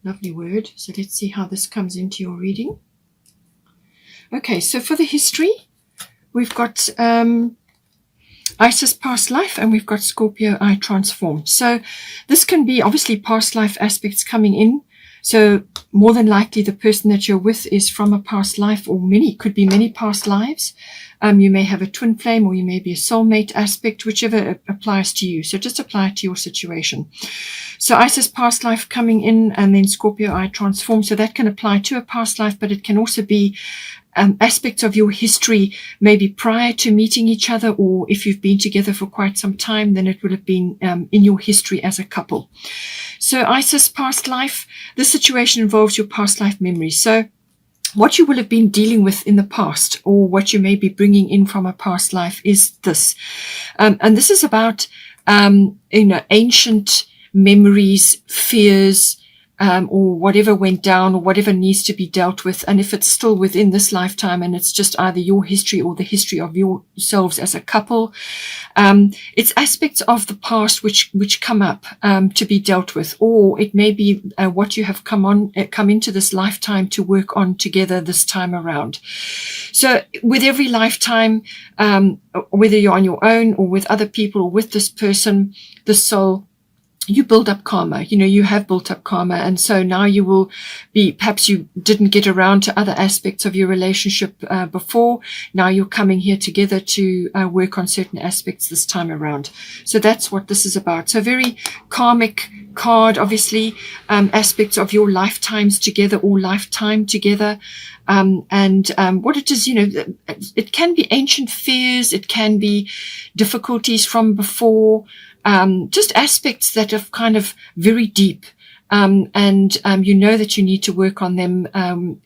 Lovely word. So let's see how this comes into your reading. Okay, so for the history, we've got Isis past life, and we've got Scorpio I transform. So this can be obviously past life aspects coming in. So more than likely the person that you're with is from a past life, or could be many past lives. You may have a twin flame, or you may be a soulmate aspect, whichever applies to you. So just apply it to your situation. So Isis past life coming in, and then Scorpio I transform. So that can apply to a past life, but it can also be aspects of your history, maybe prior to meeting each other, or if you've been together for quite some time, then it would have been in your history as a couple. So Isis past life, this situation involves your past life memories. So what you will have been dealing with in the past, or what you may be bringing in from a past life, is this. And this is about, ancient memories, fears, or whatever went down, or whatever needs to be dealt with. And if it's still within this lifetime, and it's just either your history or the history of yourselves as a couple, it's aspects of the past which come up to be dealt with, or it may be what you have come into this lifetime to work on together this time around. So with every lifetime, whether you're on your own or with other people or with this person, the soul, you build up karma. You have built up karma. And so now you will be, perhaps you didn't get around to other aspects of your relationship before. Now you're coming here together to work on certain aspects this time around. So that's what this is about. So very karmic card, obviously, aspects of your lifetimes together, or lifetime together. And what it is, it can be ancient fears. It can be difficulties from before. Just aspects that are kind of very deep, and that you need to work on them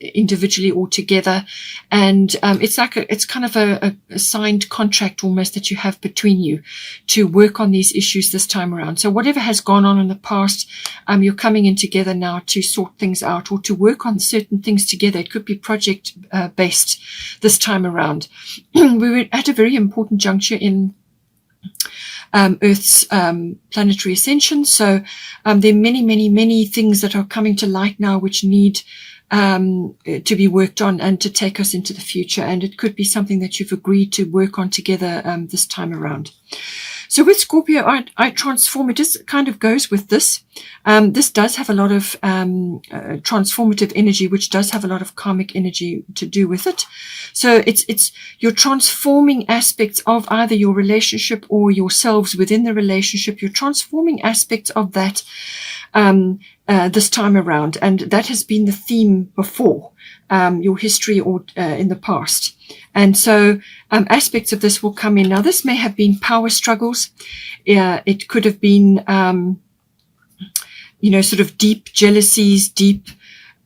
individually or together. And it's kind of a signed contract almost that you have between you to work on these issues this time around. So whatever has gone on in the past, you're coming in together now to sort things out, or to work on certain things together. It could be project based this time around. We were at a very important juncture in Earth's planetary ascension. So there are many, many, many things that are coming to light now which need to be worked on and to take us into the future. And it could be something that you've agreed to work on together this time around. So with Scorpio, I transform. It just kind of goes with this. This does have a lot of transformative energy, which does have a lot of karmic energy to do with it. So it's you're transforming aspects of either your relationship or yourselves within the relationship. You're transforming aspects of that this time around, and that has been the theme before, your history or in the past. And so aspects of this will come in. Now, this may have been power struggles. It could have been, sort of deep jealousies, deep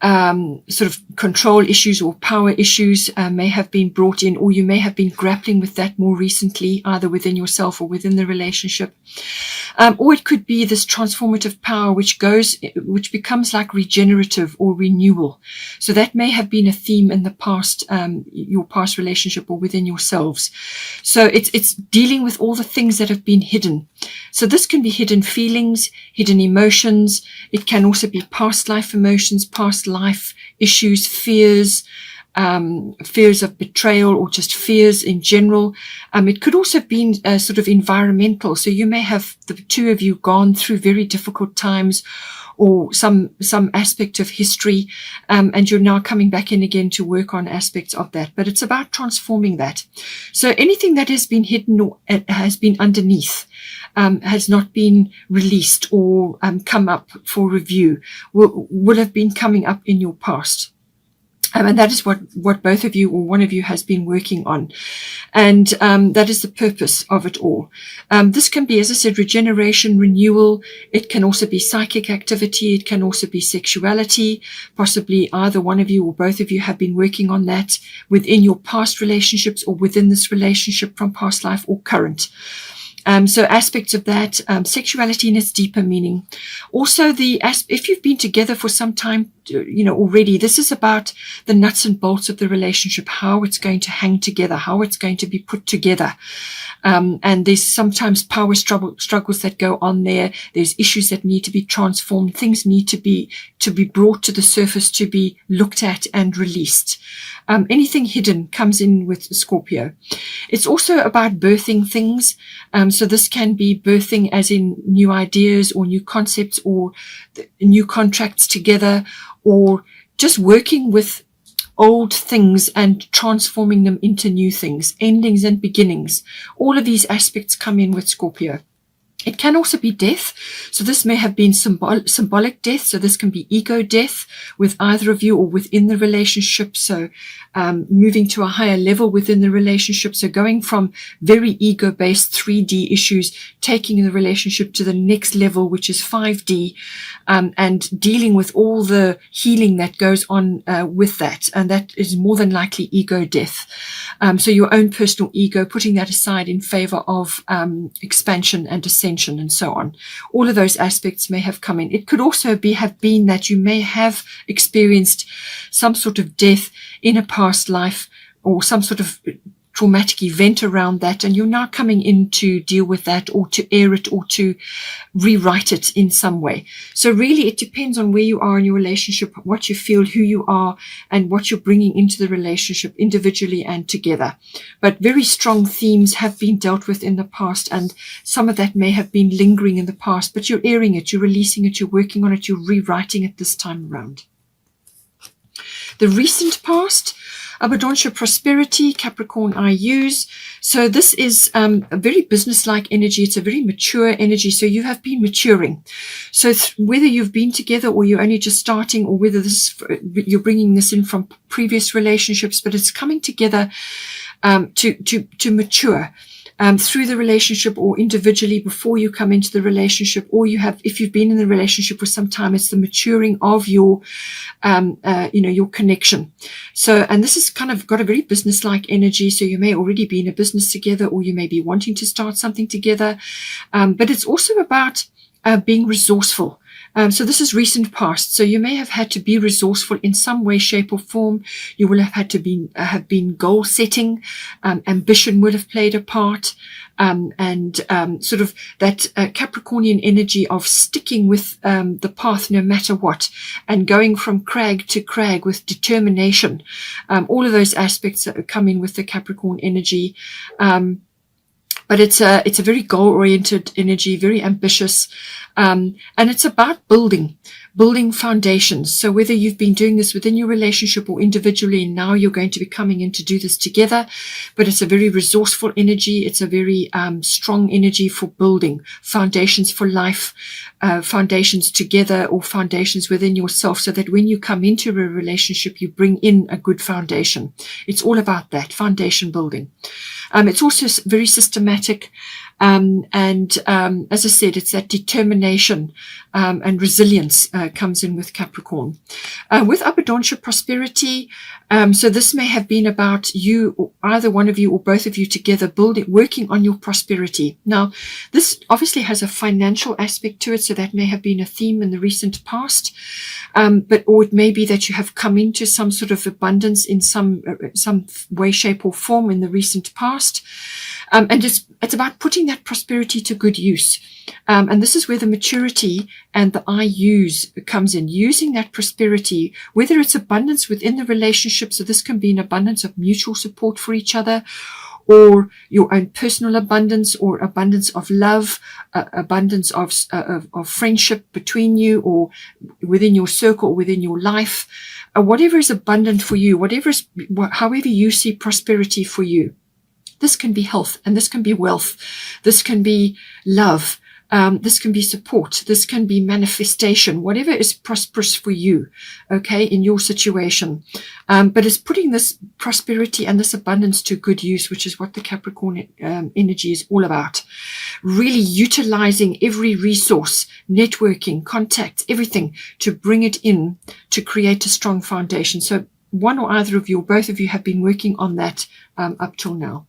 sort of control issues or power issues may have been brought in, or you may have been grappling with that more recently, either within yourself or within the relationship. Or it could be this transformative power which becomes like regenerative or renewal. So that may have been a theme in the past, your past relationship or within yourselves. So it's dealing with all the things that have been hidden. So this can be hidden feelings, hidden emotions. It can also be past life emotions, past life issues, fears, fears of betrayal, or just fears in general. It could also have been sort of environmental. So you may have, the two of you, gone through very difficult times, or some aspect of history, and you're now coming back in again to work on aspects of that. But it's about transforming that. So anything that has been hidden or has been underneath, has not been released or come up for review, will have been coming up in your past. And that is what both of you or one of you has been working on. And that is the purpose of it all. This can be, as I said, regeneration, renewal. It can also be psychic activity. It can also be sexuality. Possibly either one of you or both of you have been working on that within your past relationships, or within this relationship from past life or current. So aspects of that, sexuality in its deeper meaning. Also, if you've been together for some time already, this is about the nuts and bolts of the relationship, how it's going to hang together, how it's going to be put together. And there's sometimes power struggles that go on there. There's issues that need to be transformed. Things need to be brought to the surface, to be looked at and released. Anything hidden comes in with Scorpio. It's also about birthing things. So this can be birthing as in new ideas or new concepts or new contracts together, or just working with old things and transforming them into new things, endings and beginnings. All of these aspects come in with Scorpio. It can also be death. So this may have been symbolic death. So this can be ego death with either of you or within the relationship. So moving to a higher level within the relationship. So going from very ego-based 3D issues, taking the relationship to the next level, which is 5D, and dealing with all the healing that goes on with that. And that is more than likely ego death. So your own personal ego, putting that aside in favor of expansion and ascension and so on. All of those aspects may have come in. It could also have been that you may have experienced some sort of death in a past life or some sort of traumatic event around that, and you're now coming in to deal with that or to air it or to rewrite it in some way. So really it depends on where you are in your relationship, what you feel, who you are, and what you're bringing into the relationship individually and together. But very strong themes have been dealt with in the past, and some of that may have been lingering in the past, but you're airing it, you're releasing it, you're working on it, you're rewriting it this time around. The recent past, Abundancia, prosperity, Capricorn IUs. So this is a very business-like energy. It's a very mature energy. So you have been maturing. So whether you've been together or you're only just starting, or whether you're bringing this in from previous relationships, but it's coming together to mature. Through the relationship or individually before you come into the relationship, or if you've been in the relationship for some time, it's the maturing of your, your connection. So, and this has kind of got a very business-like energy. So you may already be in a business together, or you may be wanting to start something together. But it's also about being resourceful. So this is recent past. So you may have had to be resourceful in some way, shape or form. You will have had to have been goal setting. Ambition would have played a part. And sort of that Capricornian energy of sticking with the path no matter what, and going from crag to crag with determination. All of those aspects that come in with the Capricorn energy. But it's a very goal-oriented energy, very ambitious, and it's about building foundations. So whether you've been doing this within your relationship or individually, and now you're going to be coming in to do this together, but it's a very resourceful energy. It's a very strong energy for building foundations for life, foundations together, or foundations within yourself, so that when you come into a relationship, you bring in a good foundation. It's all about that, foundation building. It's also very systematic. And as I said, it's that determination and resilience comes in with Capricorn. With Abundancia, prosperity, so this may have been about you, or either one of you or both of you together, working on your prosperity. Now, this obviously has a financial aspect to it, so that may have been a theme in the recent past. Or it may be that you have come into some sort of abundance in some way, shape or form in the recent past. And it's about putting that prosperity to good use. And this is where the maturity and the I use comes in, using that prosperity, whether it's abundance within the relationship. So this can be an abundance of mutual support for each other, or your own personal abundance, or abundance of love, abundance of friendship between you, or within your circle, or within your life, whatever is abundant for you, however you see prosperity for you. This can be health, and this can be wealth. This can be love. This can be support. This can be manifestation, whatever is prosperous for you, okay, in your situation. But it's putting this prosperity and this abundance to good use, which is what the Capricorn energy is all about. Really utilizing every resource, networking, contacts, everything to bring it in to create a strong foundation. So one or either of you, or both of you, have been working on that up till now.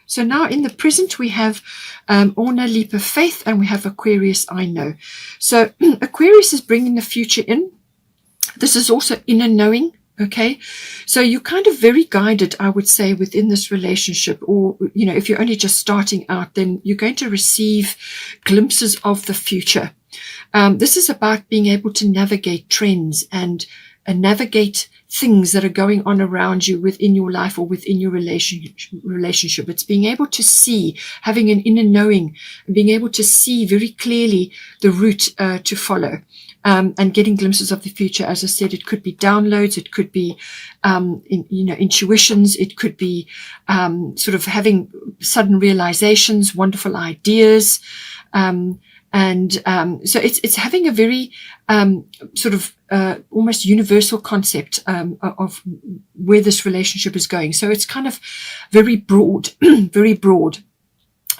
So now in the present, we have Orna, Leap of Faith, and we have Aquarius, I Know. So Aquarius is bringing the future in. This is also inner knowing. Okay, so you're kind of very guided, I would say, within this relationship, or, if you're only just starting out, then you're going to receive glimpses of the future. This is about being able to navigate trends and navigate things that are going on around you within your life or within your relationship. It's being able to see, having an inner knowing, and being able to see very clearly the route to follow. And getting glimpses of the future. As I said, it could be downloads, it could be, intuitions, it could be sort of having sudden realizations, wonderful ideas, so it's having a very sort of almost universal concept of where this relationship is going. So it's kind of very broad, very broad.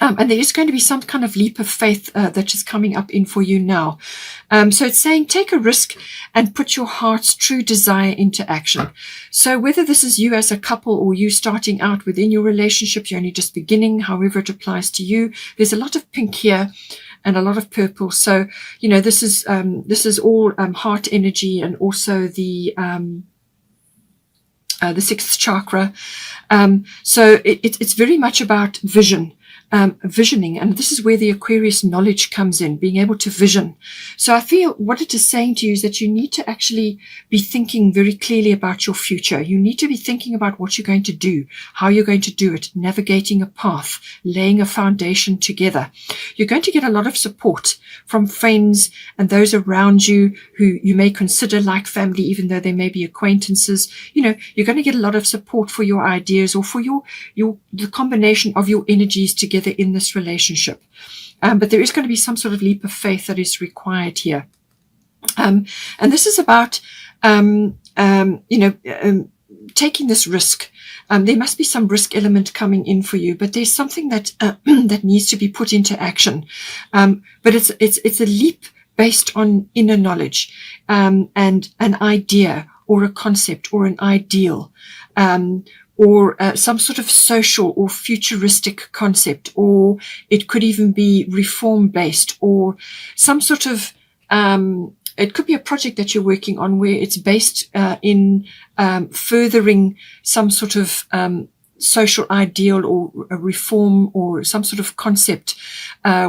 And there is going to be some kind of leap of faith that is coming up in for you now. So it's saying take a risk and put your heart's true desire into action. So whether this is you as a couple or you starting out within your relationship, you're only just beginning, however it applies to you, there's a lot of pink here and a lot of purple. So, this is all heart energy, and also the sixth chakra. So it's very much about vision. Visioning, and this is where the Aquarius knowledge comes in, being able to vision. So I feel what it is saying to you is that you need to actually be thinking very clearly about your future. You need to be thinking about what you're going to do, how you're going to do it, navigating a path, laying a foundation together. You're going to get a lot of support from friends and those around you who you may consider like family, even though they may be acquaintances. You're going to get a lot of support for your ideas, or for the combination of your energies together in this relationship. But there is going to be some sort of leap of faith that is required here. And this is about, taking this risk. There must be some risk element coming in for you, but there's something that that needs to be put into action. But it's a leap based on inner knowledge, and an idea or a concept or an ideal, or some sort of social or futuristic concept, or it could even be reform-based, or some sort of, it could be a project that you're working on where it's based in furthering some sort of social ideal or a reform or some sort of concept,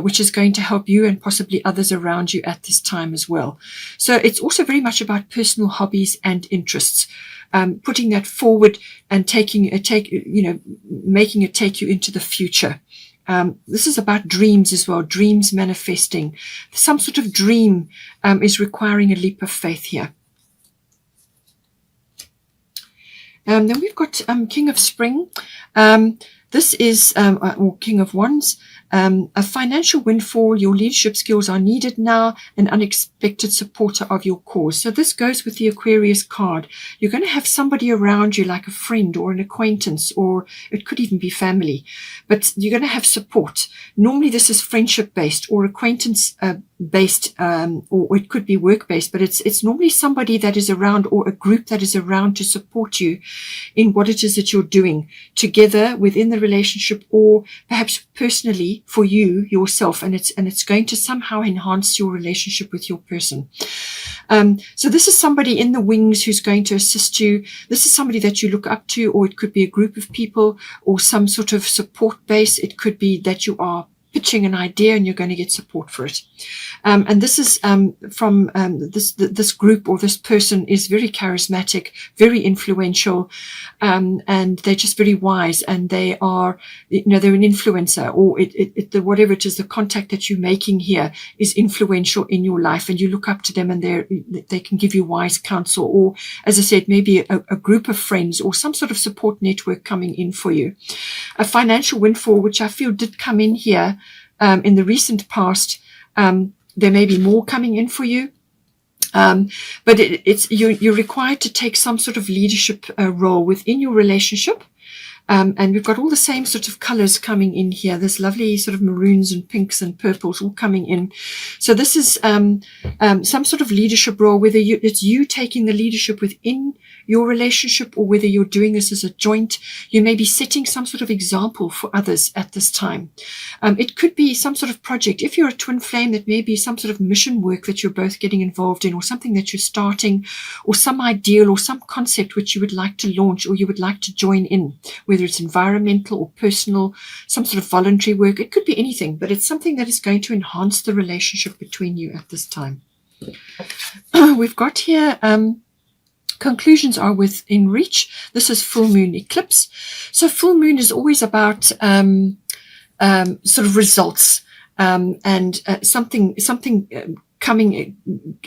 which is going to help you and possibly others around you at this time as well. So it's also very much about personal hobbies and interests. Putting that forward and making it take you into the future. This is about dreams as well, dreams manifesting. Some sort of dream is requiring a leap of faith here. Then we've got King of Spring. This is, or King of Wands. A financial windfall, your leadership skills are needed now, an unexpected supporter of your cause. So this goes with the Aquarius card. You're going to have somebody around you, like a friend or an acquaintance, or it could even be family, but you're going to have support. Normally this is friendship based or acquaintance based, or it could be work based, but it's normally somebody that is around, or a group that is around to support you in what it is that you're doing together within the relationship, or perhaps personally for you yourself, and it's going to somehow enhance your relationship with your person. So this is somebody in the wings who's going to assist you. This is somebody that you look up to, or it could be a group of people or some sort of support base. It could be that you are pitching an idea and you're going to get support for it. And this is from this group, or this person is very charismatic, very influential, and they're just very wise, and they are, they're an influencer, or whatever it is, the contact that you're making here is influential in your life, and you look up to them, and they can give you wise counsel, or, as I said, maybe a group of friends or some sort of support network coming in for you. A financial windfall, which I feel did come in here in the recent past. There may be more coming in for you. But you're required to take some sort of leadership role within your relationship. And we've got all the same sort of colors coming in here. This lovely sort of maroons and pinks and purples all coming in. So this is some sort of leadership role, whether it's you taking the leadership within your relationship or whether you're doing this as a joint. You may be setting some sort of example for others at this time. It could be some sort of project. If you're a twin flame, that may be some sort of mission work that you're both getting involved in, or something that you're starting, or some ideal or some concept which you would like to launch or you would like to join in, whether it's environmental or personal, some sort of voluntary work. It could be anything, but it's something that is going to enhance the relationship between you at this time. We've got here conclusions are within reach. This is full moon eclipse. So full moon is always about sort of results and something coming,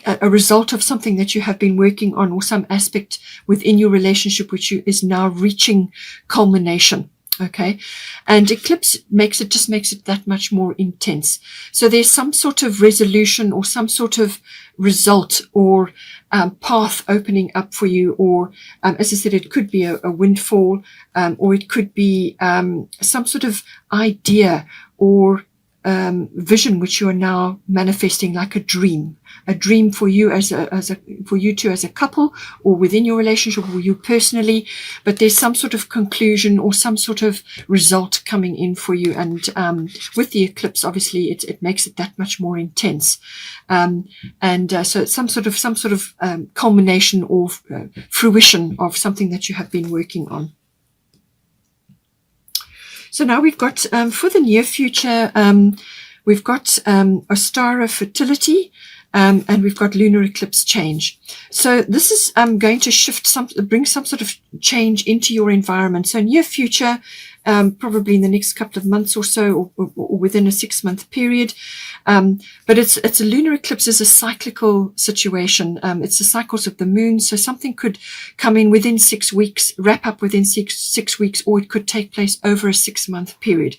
a result of something that you have been working on, or some aspect within your relationship which is now reaching culmination. Okay, and eclipse makes it that much more intense. So there's some sort of resolution or some sort of result or path opening up for you, or as I said, it could be a windfall, or it could be some sort of idea or vision which you are now manifesting, like a dream for you for you two as a couple, or within your relationship, or you personally. But there's some sort of conclusion or some sort of result coming in for you, and with the eclipse, obviously, it makes it that much more intense. So it's some sort of culmination or fruition of something that you have been working on. So now we've got, for the near future, we've got Ostara fertility, and we've got lunar eclipse change. So this is going to bring some sort of change into your environment. So near future, probably in the next couple of months or so, or within a 6-month period. But it's a lunar eclipse is a cyclical situation. It's the cycles of the moon. So something could come in within 6 weeks, wrap up within six weeks, or it could take place over a 6-month period.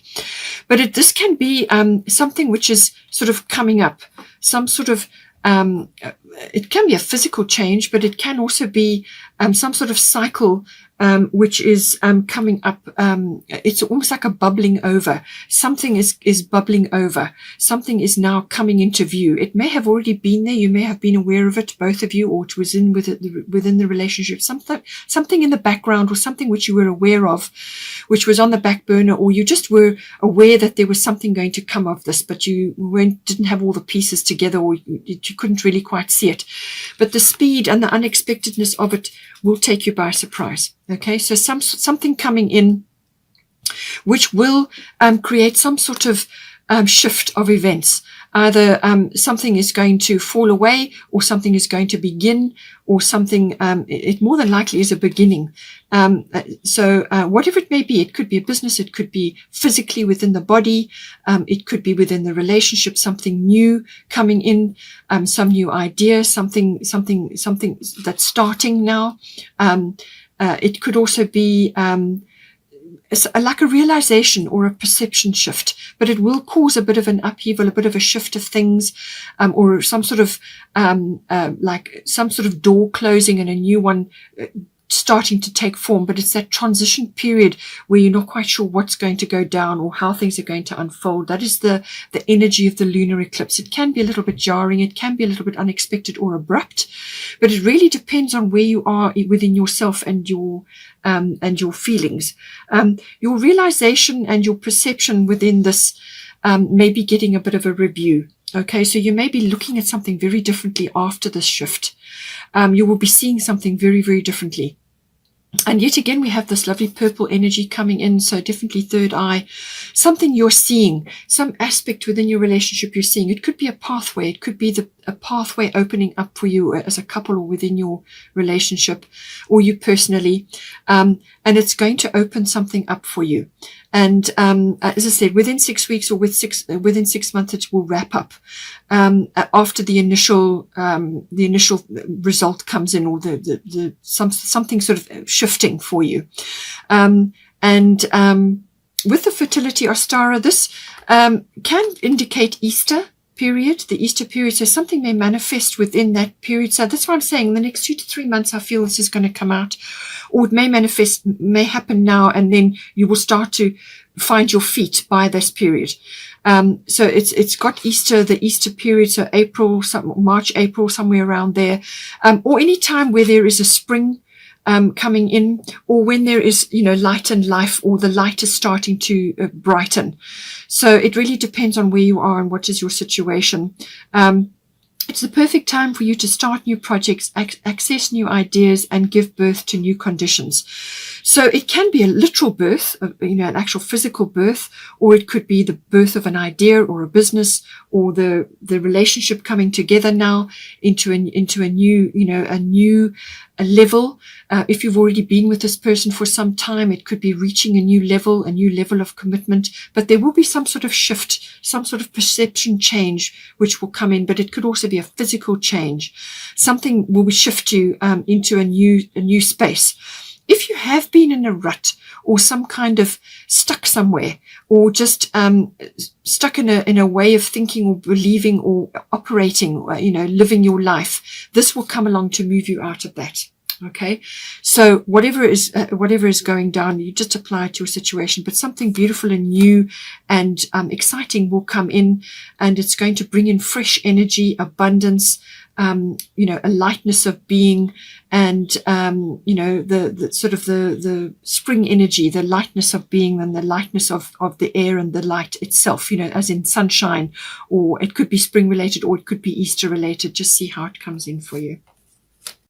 But this can be something which is sort of coming up, some sort of it can be a physical change, but it can also be some sort of cycle which is coming up. It's almost like a bubbling over. Something is bubbling over. Something is now coming into view. It may have already been there. You may have been aware of it, both of you, or it was within the relationship. Something in the background, or something which you were aware of, which was on the back burner, or you just were aware that there was something going to come of this, but you didn't have all the pieces together, or you couldn't really quite see it. But the speed and the unexpectedness of it will take you by surprise. Okay, so something coming in which will create some sort of shift of events. Either something is going to fall away, or something is going to begin, or something, it more than likely is a beginning. So whatever it may be, it could be a business, it could be physically within the body, it could be within the relationship, something new coming in, some new idea, something that's starting now. It could also be like a realization or a perception shift, but it will cause a bit of an upheaval, a bit of a shift of things, or some sort of like some sort of door closing and a new one starting to take form. But it's that transition period where you're not quite sure what's going to go down or how things are going to unfold. That is the energy of the lunar eclipse. It can be a little bit jarring, it can be a little bit unexpected or abrupt, but it really depends on where you are within yourself and your feelings. Your realization and your perception within this may be getting a bit of a review. Okay, so you may be looking at something very differently after this shift. You will be seeing something very, very differently. And yet again, we have this lovely purple energy coming in. So definitely third eye, something you're seeing, some aspect within your relationship you're seeing. It could be a pathway. It could be a pathway opening up for you as a couple, or within your relationship, or you personally. And it's going to open something up for you. And as I said, within 6 weeks or within 6 months, it will wrap up. After the initial result comes in, or something sort of shifting for you. With the fertility Ostara, this can indicate Easter. period, the Easter period. So something may manifest within that period. So that's why I'm saying in the next 2 to 3 months, I feel this is going to come out, or it may manifest, may happen now, and then you will start to find your feet by this period. So it's got Easter, the Easter period, so April, March, April, somewhere around there, or any time where there is a spring coming in, or when there is, light and life, or the light is starting to brighten. So it really depends on where you are and what is your situation. It's the perfect time for you to start new projects, access new ideas, and give birth to new conditions. So it can be a literal birth, an actual physical birth, or it could be the birth of an idea or a business, or the relationship coming together now into a new, a new level. If you've already been with this person for some time, it could be reaching a new level of commitment, but there will be some sort of shift, some sort of perception change, which will come in, but it could also be a physical change. Something will shift you into a new space. If you have been in a rut, or some kind of stuck somewhere, or just stuck in a way of thinking or believing or operating, living your life, this will come along to move you out of that. Okay, so whatever is going down, you just apply it to your situation, but something beautiful and new and exciting will come in, and it's going to bring in fresh energy, abundance, a lightness of being, and the sort of the spring energy, the lightness of being, and the lightness of the air and the light itself, as in sunshine, or it could be spring related, or it could be Easter related. Just see how it comes in for you.